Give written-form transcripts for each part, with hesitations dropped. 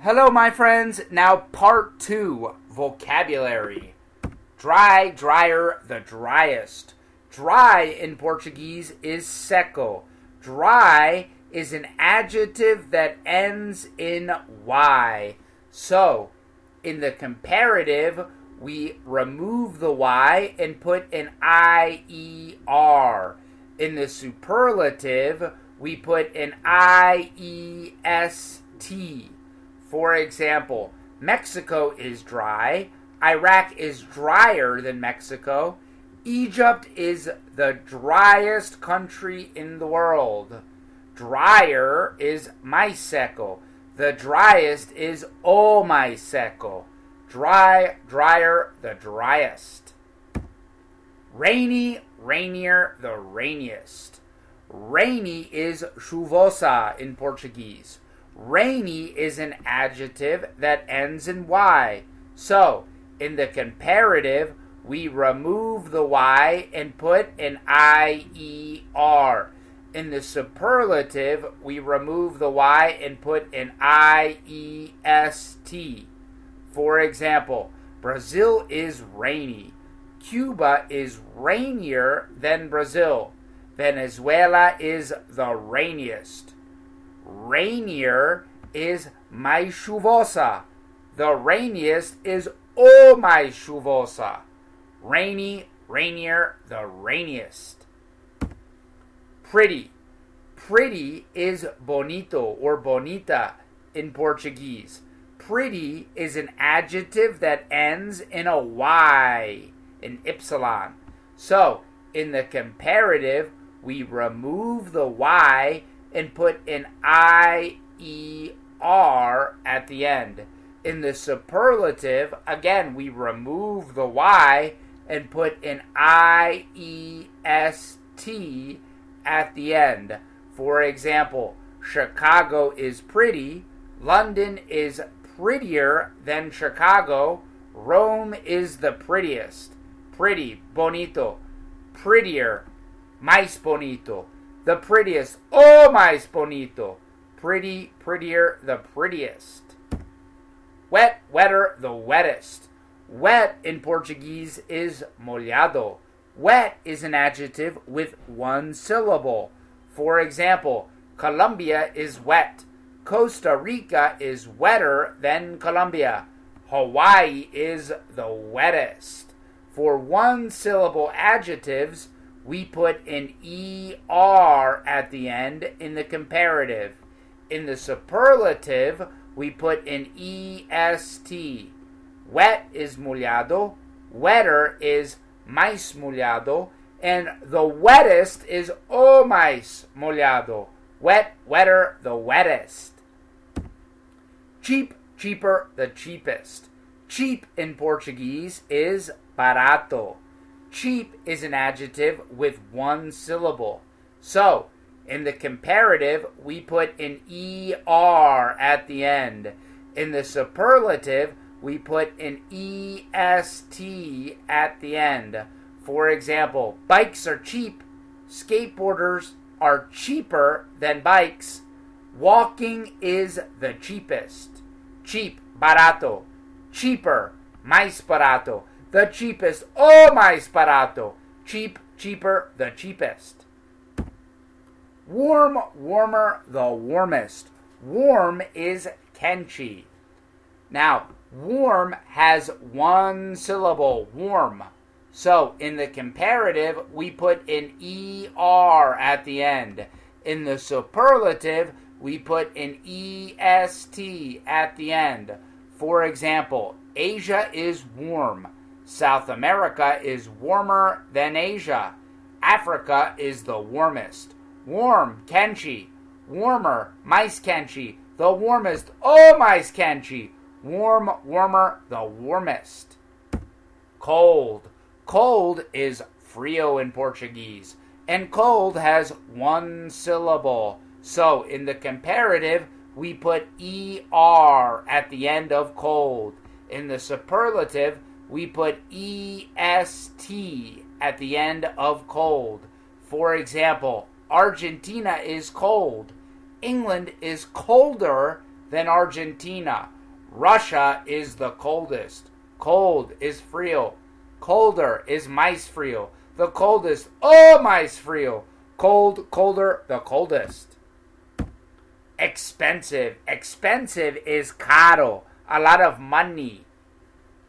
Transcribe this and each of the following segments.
Hello, my friends. Now, part 2, vocabulary. Dry, drier, the driest. Dry in Portuguese is seco. Dry is an adjective that ends in y. So, in the comparative, we remove the y and put an IER. In the superlative, we put an IEST. For example, Mexico is dry, Iraq is drier than Mexico, Egypt is the driest country in the world. Drier is mais seco. The driest is o mais seco. Dry, drier, the driest. Rainy, rainier, the rainiest. Rainy is chuvosa in Portuguese. Rainy is an adjective that ends in y. So, in the comparative, we remove the y and put an IER. In the superlative, we remove the y and put an IEST. For example, Brazil is rainy. Cuba is rainier than Brazil. Venezuela is the rainiest. Rainier is mais chuvosa. The rainiest is o mais chuvosa. Rainy, rainier, the rainiest. Pretty. Pretty is bonito or bonita in Portuguese. Pretty is an adjective that ends in a y, an ypsilon. So, in the comparative, we remove the y and put an IER at the end. In the superlative, again, we remove the y and put an IEST at the end. For example, Chicago is pretty, London is prettier than Chicago, Rome is the prettiest. Pretty, bonito, prettier, mais bonito. The prettiest, o mais bonito. Pretty, prettier, the prettiest. Wet, wetter, the wettest. Wet in Portuguese is molhado. Wet is an adjective with one syllable. For example, Colombia is wet. Costa Rica is wetter than Colombia. Hawaii is the wettest. For one syllable adjectives, we put an ER at the end in the comparative. In the superlative, we put an EST. Wet is molhado, wetter is mais molhado, and the wettest is o mais molhado. Wet, wetter, the wettest. Cheap, cheaper, the cheapest. Cheap in Portuguese is barato. Cheap is an adjective with one syllable. So, in the comparative, we put an ER at the end. In the superlative, we put an EST at the end. For example, bikes are cheap. Skateboarders are cheaper than bikes. Walking is the cheapest. Cheap, barato. Cheaper, mais barato. The cheapest, o mais barato. Cheap, cheaper, the cheapest. Warm, warmer, the warmest. Warm is quente. Now, warm has one syllable, warm. So, in the comparative, we put an ER at the end. In the superlative, we put an EST at the end. For example, Asia is warm. South America is warmer than Asia. Africa is the warmest. Warm, quente. Warmer, mais quente. The warmest, o mais quente. Warm, warmer, the warmest. Cold. Cold is frio in Portuguese. And cold has one syllable. So, in the comparative, we put ER at the end of cold. In the superlative, we put EST at the end of cold. For example, Argentina is cold. England is colder than Argentina. Russia is the coldest. Cold is frio. Colder is mais frio. The coldest, oh, mais frio. Cold, colder, the coldest. Expensive. Expensive is caro, a lot of money.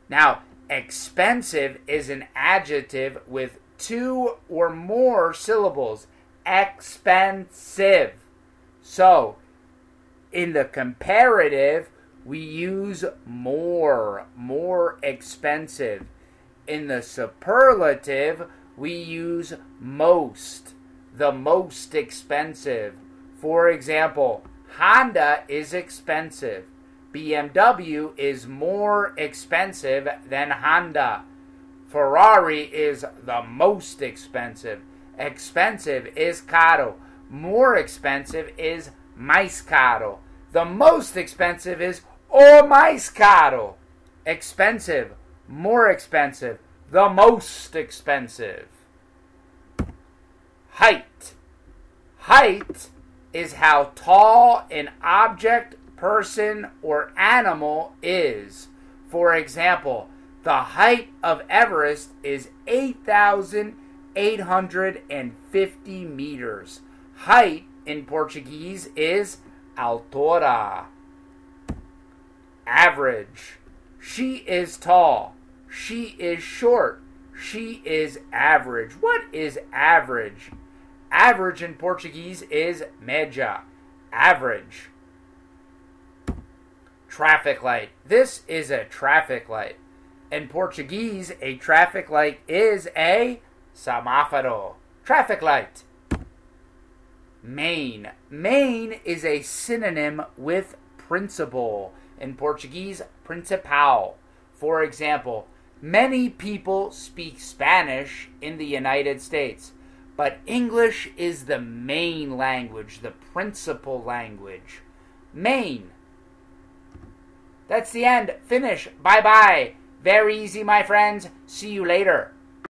Now, expensive is an adjective with 2 or more syllables. Expensive. So, in the comparative, we use more expensive. In the superlative, we use most, the most expensive. For example, Honda is expensive. BMW is more expensive than Honda. Ferrari is the most expensive. Expensive is caro. More expensive is mais caro. The most expensive is o mais caro. Expensive, more expensive, the most expensive. Height. Height is how tall an object, person, or animal is. For example, the height of Everest is 8,850 meters. Height in Portuguese is altura. Average. She is tall. She is short. She is average. What is average? Average in Portuguese is média. Average. Traffic light. This is a traffic light. In Portuguese, a traffic light is a semáforo. Traffic light. Main. Main is a synonym with principal. In Portuguese, principal. For example, many people speak Spanish in the United States, but English is the main language, the principal language. Main. That's the end. Finish. Bye-bye. Very easy, my friends. See you later.